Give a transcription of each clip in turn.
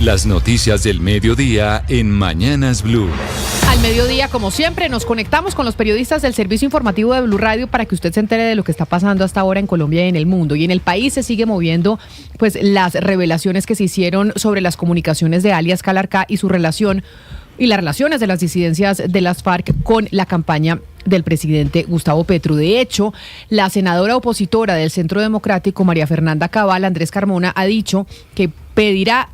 Las noticias del mediodía en Mañanas Blue. Al mediodía, como siempre, nos conectamos con los periodistas del servicio informativo de Blue Radio para que usted se entere de lo que está pasando hasta ahora en Colombia y en el mundo. Y en el país se sigue moviendo pues las revelaciones que se hicieron sobre las comunicaciones de alias Calarcá y su relación y las relaciones de las disidencias de las FARC con la campaña del presidente Gustavo Petro. De hecho, la senadora opositora del Centro Democrático, María Fernanda Cabal, Andrés Carmona, ha dicho que pedirá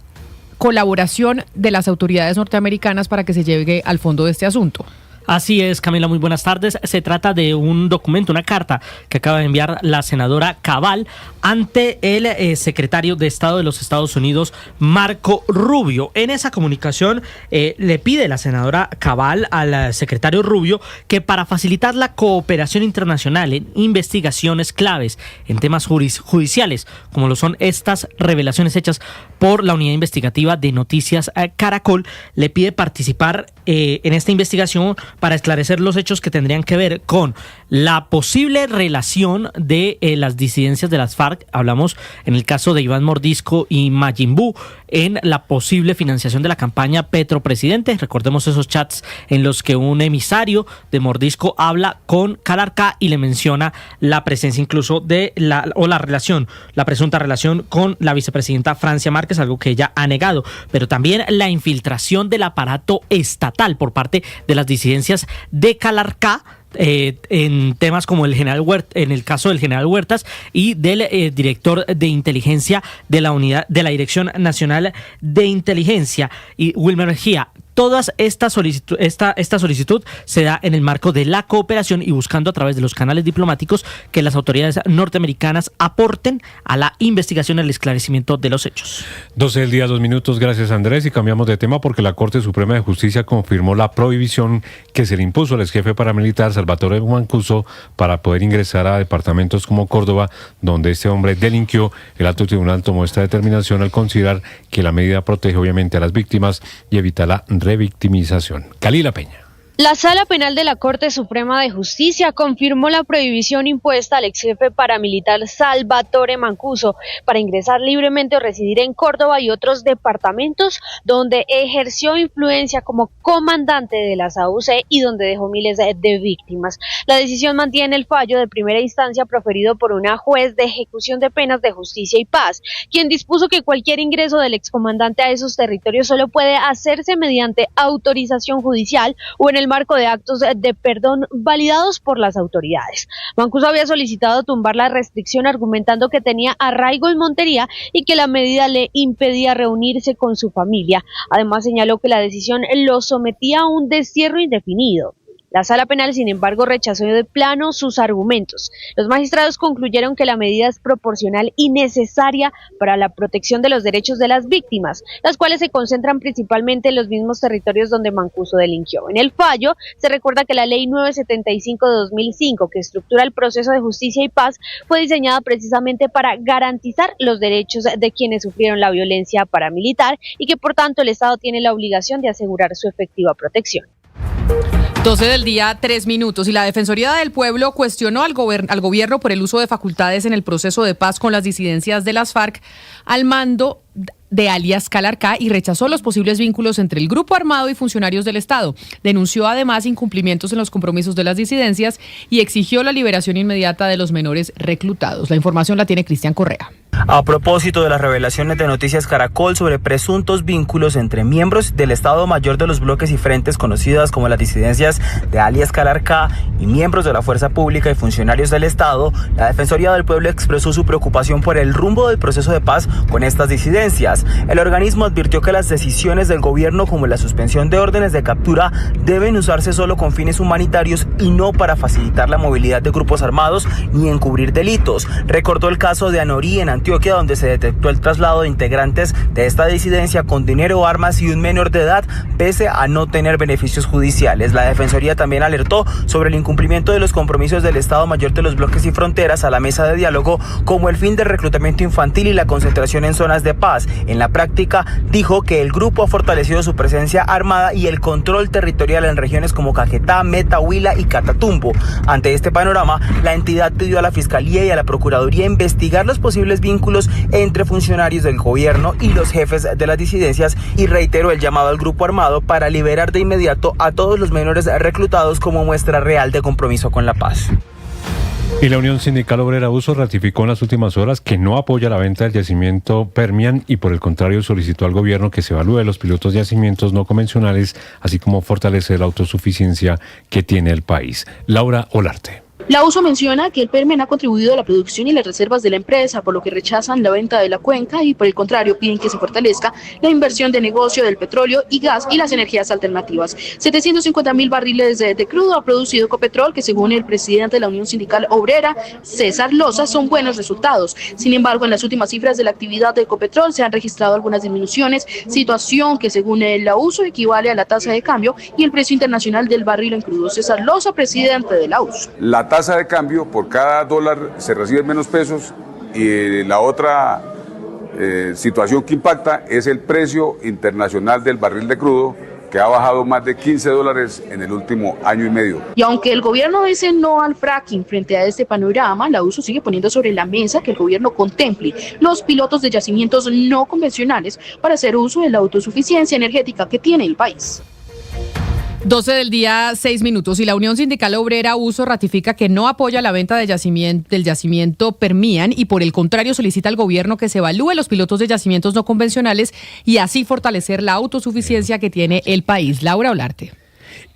colaboración de las autoridades norteamericanas para que se llegue al fondo de este asunto. Así es, Camila, muy buenas tardes. Se trata de un documento, una carta que acaba de enviar la senadora Cabal ante el secretario de Estado de los Estados Unidos, Marco Rubio. En esa comunicación le pide la senadora Cabal al secretario Rubio que para facilitar la cooperación internacional en investigaciones claves en temas judiciales, como lo son estas revelaciones hechas por la unidad investigativa de Noticias Caracol, le pide participar en esta investigación para esclarecer los hechos que tendrían que ver con la posible relación de las disidencias de las FARC, hablamos en el caso de Iván Mordisco y Mayimbu, en la posible financiación de la campaña Petro Presidente. Recordemos esos chats en los que un emisario de Mordisco habla con Calarcá y le menciona la presencia incluso de la presunta relación con la vicepresidenta Francia Márquez, algo que ella ha negado, pero también la infiltración del aparato estatal por parte de las disidencias de Calarcá en temas como en el caso del general Huertas y del director de inteligencia de la unidad de la Dirección Nacional de Inteligencia, y Wilmer Mejía. Todas esta solicitud se da en el marco de la cooperación y buscando a través de los canales diplomáticos que las autoridades norteamericanas aporten a la investigación y el esclarecimiento de los hechos. 12 del día, 2 minutos. Gracias, Andrés. Y cambiamos de tema porque la Corte Suprema de Justicia confirmó la prohibición que se le impuso al exjefe paramilitar Salvatore Mancuso para poder ingresar a departamentos como Córdoba, donde este hombre delinquió. El alto tribunal tomó esta determinación al considerar que la medida protege obviamente a las víctimas y evita la revictimización. Kalila Peña. La Sala Penal de la Corte Suprema de Justicia confirmó la prohibición impuesta al exjefe paramilitar Salvatore Mancuso para ingresar libremente o residir en Córdoba y otros departamentos donde ejerció influencia como comandante de las AUC y donde dejó miles de víctimas. La decisión mantiene el fallo de primera instancia proferido por una juez de ejecución de penas de justicia y paz, quien dispuso que cualquier ingreso del excomandante a esos territorios solo puede hacerse mediante autorización judicial o en el marco de actos de perdón validados por las autoridades. Mancuso había solicitado tumbar la restricción argumentando que tenía arraigo en Montería y que la medida le impedía reunirse con su familia. Además señaló que la decisión lo sometía a un destierro indefinido. La Sala Penal, sin embargo, rechazó de plano sus argumentos. Los magistrados concluyeron que la medida es proporcional y necesaria para la protección de los derechos de las víctimas, las cuales se concentran principalmente en los mismos territorios donde Mancuso delinquió. En el fallo se recuerda que la Ley 975 de 2005, que estructura el proceso de justicia y paz, fue diseñada precisamente para garantizar los derechos de quienes sufrieron la violencia paramilitar y que por tanto el Estado tiene la obligación de asegurar su efectiva protección. 12 del día, 3 minutos. Y la Defensoría del Pueblo cuestionó al gobierno por el uso de facultades en el proceso de paz con las disidencias de las FARC al mando de alias Calarcá y rechazó los posibles vínculos entre el grupo armado y funcionarios del Estado. Denunció además incumplimientos en los compromisos de las disidencias y exigió la liberación inmediata de los menores reclutados. La información la tiene Cristian Correa. A propósito de las revelaciones de Noticias Caracol sobre presuntos vínculos entre miembros del Estado Mayor de los bloques y frentes conocidas como las disidencias de alias Calarcá y miembros de la Fuerza Pública y funcionarios del Estado, la Defensoría del Pueblo expresó su preocupación por el rumbo del proceso de paz con estas disidencias. El organismo advirtió que las decisiones del gobierno, como la suspensión de órdenes de captura, deben usarse solo con fines humanitarios y no para facilitar la movilidad de grupos armados ni encubrir delitos. Recordó el caso de Anorí en Antioquia, donde se detectó el traslado de integrantes de esta disidencia con dinero, armas y un menor de edad, pese a no tener beneficios judiciales. La Defensoría también alertó sobre el incumplimiento de los compromisos del Estado Mayor de los bloques y fronteras a la mesa de diálogo, como el fin del reclutamiento infantil y la concentración en zonas de paz. En la práctica, dijo que el grupo ha fortalecido su presencia armada y el control territorial en regiones como Caquetá, Meta, Huila y Catatumbo. Ante este panorama, la entidad pidió a la Fiscalía y a la Procuraduría investigar los posibles vínculos entre funcionarios del gobierno y los jefes de las disidencias y reiteró el llamado al grupo armado para liberar de inmediato a todos los menores reclutados como muestra real de compromiso con la paz. Y la Unión Sindical Obrera Uso ratificó en las últimas horas que no apoya la venta del yacimiento Permian y por el contrario solicitó al gobierno que se evalúe los pilotos de yacimientos no convencionales, así como fortalecer la autosuficiencia que tiene el país. Laura Olarte. La USO menciona que el Permian ha contribuido a la producción y las reservas de la empresa, por lo que rechazan la venta de la cuenca y por el contrario piden que se fortalezca la inversión de negocio del petróleo y gas y las energías alternativas. 750.000 barriles de crudo ha producido Ecopetrol, que según el presidente de la Unión Sindical Obrera, César Loza, son buenos resultados. Sin embargo, en las últimas cifras de la actividad de Ecopetrol se han registrado algunas disminuciones, situación que según la USO equivale a la tasa de cambio y el precio internacional del barril en crudo. César Loza, presidente de la USO. La tasa de cambio, por cada dólar se reciben menos pesos y la otra situación que impacta es el precio internacional del barril de crudo, que ha bajado más de $15 en el último año y medio. Y aunque el gobierno dice no al fracking frente a este panorama, la USO sigue poniendo sobre la mesa que el gobierno contemple los pilotos de yacimientos no convencionales para hacer uso de la autosuficiencia energética que tiene el país. 12 del día, 6 minutos. Y la Unión Sindical Obrera Uso ratifica que no apoya la venta del yacimiento Permian y por el contrario solicita al gobierno que se evalúe los pilotos de yacimientos no convencionales y así fortalecer la autosuficiencia que tiene el país. Laura Olarte.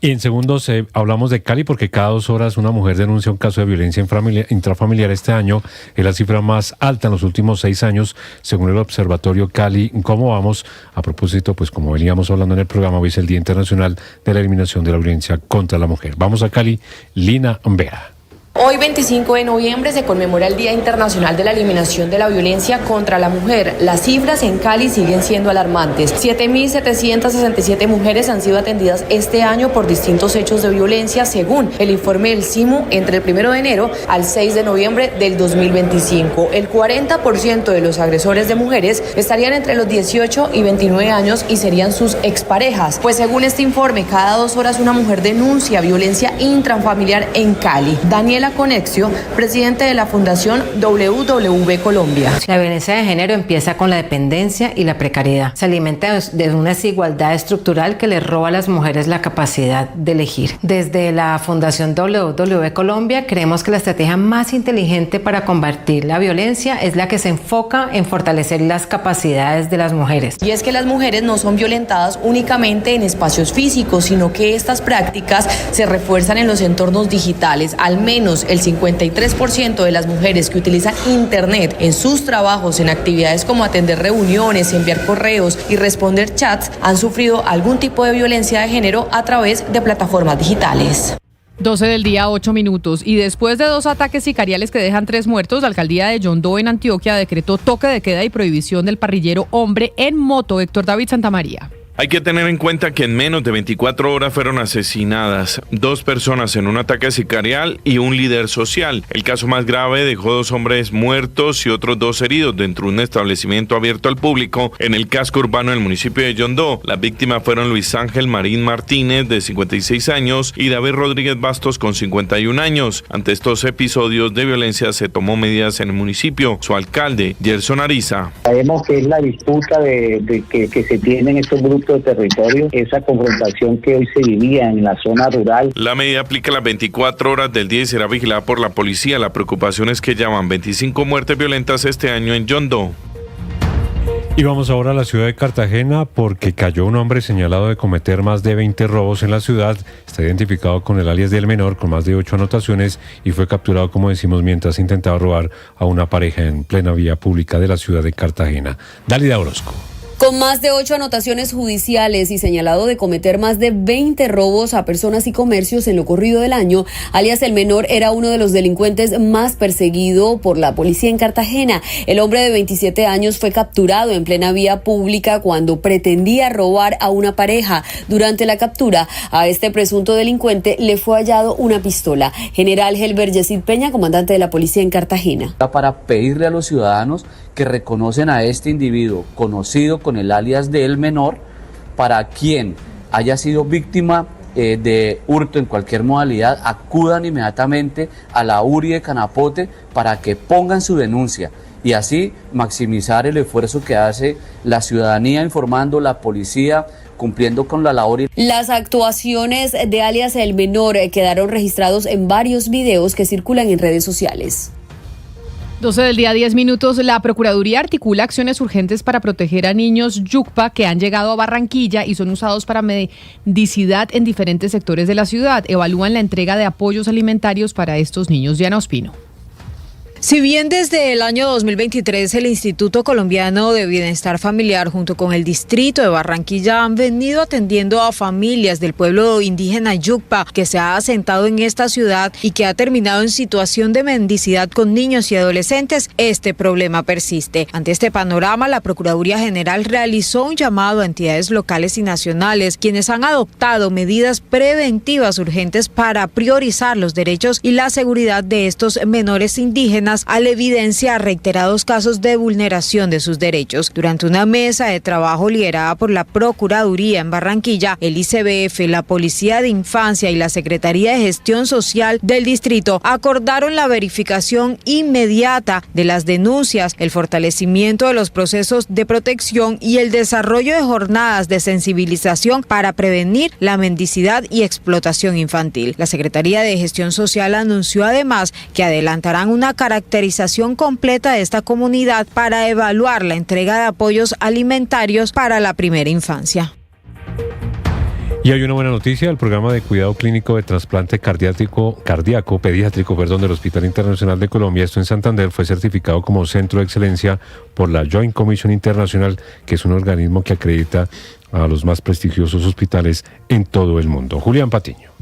Y en segundos hablamos de Cali porque cada 2 horas una mujer denuncia un caso de violencia intrafamiliar. Este año es la cifra más alta en los últimos 6 años, según el Observatorio Cali. ¿Cómo vamos? A propósito, pues como veníamos hablando en el programa, hoy es el Día Internacional de la Eliminación de la Violencia contra la Mujer. Vamos a Cali, Lina Vera. Hoy, 25 de noviembre, se conmemora el Día Internacional de la Eliminación de la Violencia contra la Mujer. Las cifras en Cali siguen siendo alarmantes. 7.767 mujeres han sido atendidas este año por distintos hechos de violencia, según el informe del CIMU, entre el 1 de enero al 6 de noviembre del 2025. El 40% de los agresores de mujeres estarían entre los 18 y 29 años y serían sus exparejas. Pues según este informe, cada 2 horas una mujer denuncia violencia intrafamiliar en Cali. Daniela Conexio, presidente de la Fundación WW Colombia. La violencia de género empieza con la dependencia y la precariedad. Se alimenta de una desigualdad estructural que le roba a las mujeres la capacidad de elegir. Desde la Fundación WW Colombia creemos que la estrategia más inteligente para combatir la violencia es la que se enfoca en fortalecer las capacidades de las mujeres. Y es que las mujeres no son violentadas únicamente en espacios físicos, sino que estas prácticas se refuerzan en los entornos digitales. Al menos el 53% de las mujeres que utilizan Internet en sus trabajos, en actividades como atender reuniones, enviar correos y responder chats, han sufrido algún tipo de violencia de género a través de plataformas digitales. 12 del día, 8 minutos. Y después de 2 ataques sicariales que dejan 3 muertos, la alcaldía de Yondó en Antioquia decretó toque de queda y prohibición del parrillero hombre en moto. Héctor David Santamaría. Hay que tener en cuenta que en menos de 24 horas fueron asesinadas 2 personas en un ataque sicarial y un líder social. El caso más grave dejó 2 hombres muertos y otros 2 heridos dentro de un establecimiento abierto al público en el casco urbano del municipio de Yondó. Las víctimas fueron Luis Ángel Marín Martínez, de 56 años, y David Rodríguez Bastos, con 51 años. Ante estos episodios de violencia se tomó medidas en el municipio. Su alcalde, Gerson Ariza. Sabemos que es la disputa que se tienen estos grupos de territorio, esa confrontación que hoy se vivía en la zona rural. La medida aplica las 24 horas del día y será vigilada por la policía. La preocupación es que ya van 25 muertes violentas este año en Yondó. Y vamos ahora a la ciudad de Cartagena porque cayó un hombre señalado de cometer más de 20 robos en la ciudad. Está identificado con el alias del menor, con más de 8 anotaciones, y fue capturado, como decimos, mientras intentaba robar a una pareja en plena vía pública de la ciudad de Cartagena. Dálida Orozco. Con más de 8 anotaciones judiciales y señalado de cometer más de 20 robos a personas y comercios en lo corrido del año, alias el menor era uno de los delincuentes más perseguido por la policía en Cartagena. El hombre de 27 años fue capturado en plena vía pública cuando pretendía robar a una pareja. Durante la captura, a este presunto delincuente le fue hallado una pistola. General Helber Yesid Peña, comandante de la policía en Cartagena. Para pedirle a los ciudadanos que reconocen a este individuo conocido con el alias del menor, para quien haya sido víctima de hurto en cualquier modalidad, acudan inmediatamente a la URI de Canapote para que pongan su denuncia y así maximizar el esfuerzo que hace la ciudadanía informando, la policía cumpliendo con la labor. Las actuaciones de alias El Menor quedaron registrados en varios videos que circulan en redes sociales. 12 del día, 10 minutos. La Procuraduría articula acciones urgentes para proteger a niños yucpa que han llegado a Barranquilla y son usados para mendicidad en diferentes sectores de la ciudad. Evalúan la entrega de apoyos alimentarios para estos niños. Diana Ospino. Si bien desde el año 2023 el Instituto Colombiano de Bienestar Familiar junto con el Distrito de Barranquilla han venido atendiendo a familias del pueblo indígena yucpa que se ha asentado en esta ciudad y que ha terminado en situación de mendicidad con niños y adolescentes, este problema persiste. Ante este panorama, la Procuraduría General realizó un llamado a entidades locales y nacionales, quienes han adoptado medidas preventivas urgentes para priorizar los derechos y la seguridad de estos menores indígenas al evidenciar reiterados casos de vulneración de sus derechos. Durante una mesa de trabajo liderada por la Procuraduría en Barranquilla, el ICBF, la Policía de Infancia y la Secretaría de Gestión Social del Distrito acordaron la verificación inmediata de las denuncias, el fortalecimiento de los procesos de protección y el desarrollo de jornadas de sensibilización para prevenir la mendicidad y explotación infantil. La Secretaría de Gestión Social anunció además que adelantarán una caracterización completa de esta comunidad para evaluar la entrega de apoyos alimentarios para la primera infancia. Y hay una buena noticia: el programa de cuidado clínico de trasplante pediátrico del Hospital Internacional de Colombia, esto en Santander, fue certificado como centro de excelencia por la Joint Commission International, que es un organismo que acredita a los más prestigiosos hospitales en todo el mundo. Julián Patiño.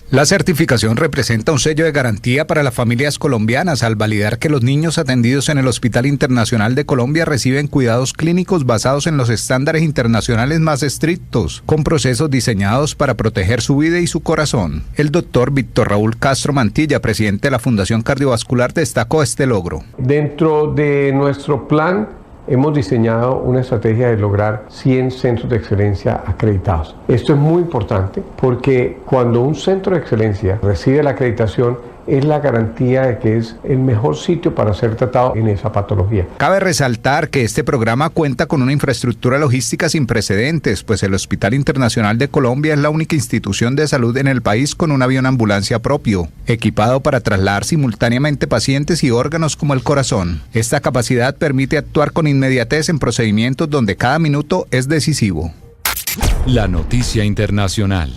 La certificación representa un sello de garantía para las familias colombianas al validar que los niños atendidos en el Hospital Internacional de Colombia reciben cuidados clínicos basados en los estándares internacionales más estrictos, con procesos diseñados para proteger su vida y su corazón. El doctor Víctor Raúl Castro Mantilla, presidente de la Fundación Cardiovascular, destacó este logro. Dentro de nuestro plan hemos diseñado una estrategia de lograr 100 centros de excelencia acreditados. Esto es muy importante porque cuando un centro de excelencia recibe la acreditación, es la garantía de que es el mejor sitio para ser tratado en esa patología. Cabe resaltar que este programa cuenta con una infraestructura logística sin precedentes, pues el Hospital Internacional de Colombia es la única institución de salud en el país con un avión ambulancia propio, equipado para trasladar simultáneamente pacientes y órganos como el corazón. Esta capacidad permite actuar con inmediatez en procedimientos donde cada minuto es decisivo. La noticia internacional.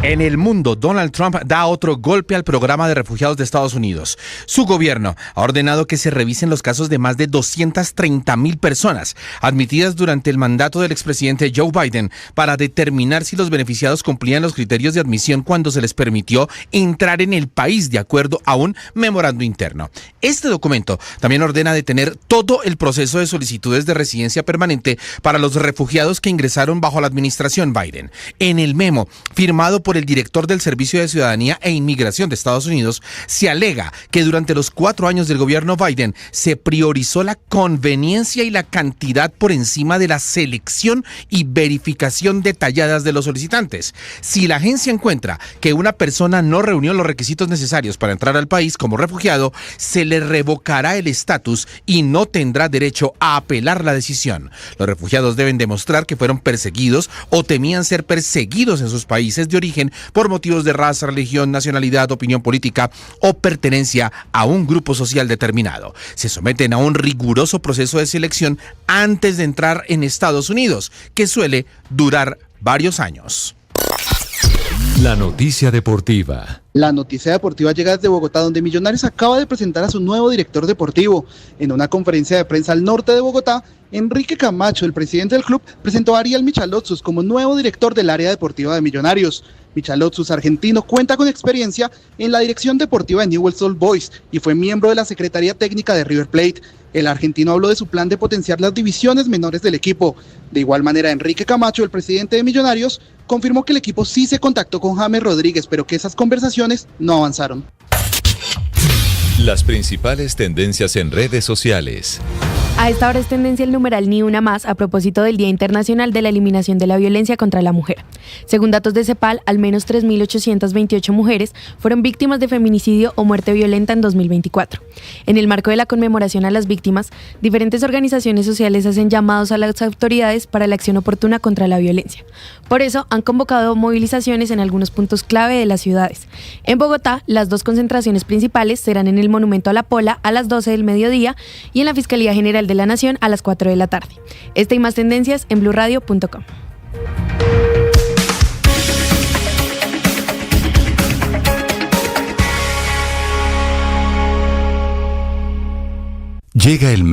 En el mundo, Donald Trump da otro golpe al programa de refugiados de Estados Unidos. Su gobierno ha ordenado que se revisen los casos de más de 230,000 personas admitidas durante el mandato del expresidente Joe Biden para determinar si los beneficiados cumplían los criterios de admisión cuando se les permitió entrar en el país de acuerdo a un memorando interno. Este documento también ordena detener todo el proceso de solicitudes de residencia permanente para los refugiados que ingresaron bajo la administración Biden. En el memo, firmado por el director del Servicio de Ciudadanía e Inmigración de Estados Unidos, se alega que durante los 4 años del gobierno Biden se priorizó la conveniencia y la cantidad por encima de la selección y verificación detalladas de los solicitantes. Si la agencia encuentra que una persona no reunió los requisitos necesarios para entrar al país como refugiado, se le revocará el estatus y no tendrá derecho a apelar la decisión. Los refugiados deben demostrar que fueron perseguidos o temían ser perseguidos en sus países de origen por motivos de raza, religión, nacionalidad, opinión política o pertenencia a un grupo social determinado. Se someten a un riguroso proceso de selección antes de entrar en Estados Unidos, que suele durar varios años. La noticia deportiva. La noticia deportiva llega desde Bogotá, donde Millonarios acaba de presentar a su nuevo director deportivo. En una conferencia de prensa al norte de Bogotá, Enrique Camacho, el presidente del club, presentó a Ariel Michalotzus como nuevo director del área deportiva de Millonarios. Michalotzus, argentino, cuenta con experiencia en la dirección deportiva de Newell's Old Boys y fue miembro de la Secretaría Técnica de River Plate. El argentino habló de su plan de potenciar las divisiones menores del equipo. De igual manera, Enrique Camacho, el presidente de Millonarios, confirmó que el equipo sí se contactó con James Rodríguez, pero que esas conversaciones no avanzaron. Las principales tendencias en redes sociales. A esta hora es tendencia el numeral Ni Una Más a propósito del Día Internacional de la Eliminación de la Violencia contra la Mujer. Según datos de CEPAL, al menos 3.828 mujeres fueron víctimas de feminicidio o muerte violenta en 2024. En el marco de la conmemoración a las víctimas, diferentes organizaciones sociales hacen llamados a las autoridades para la acción oportuna contra la violencia. Por eso, han convocado movilizaciones en algunos puntos clave de las ciudades. En Bogotá, las dos concentraciones principales serán en el Monumento a la Pola a las 12 del mediodía y en la Fiscalía General de la Nación a las 4 de la tarde. Esta y más tendencias en blurradio.com. Llega el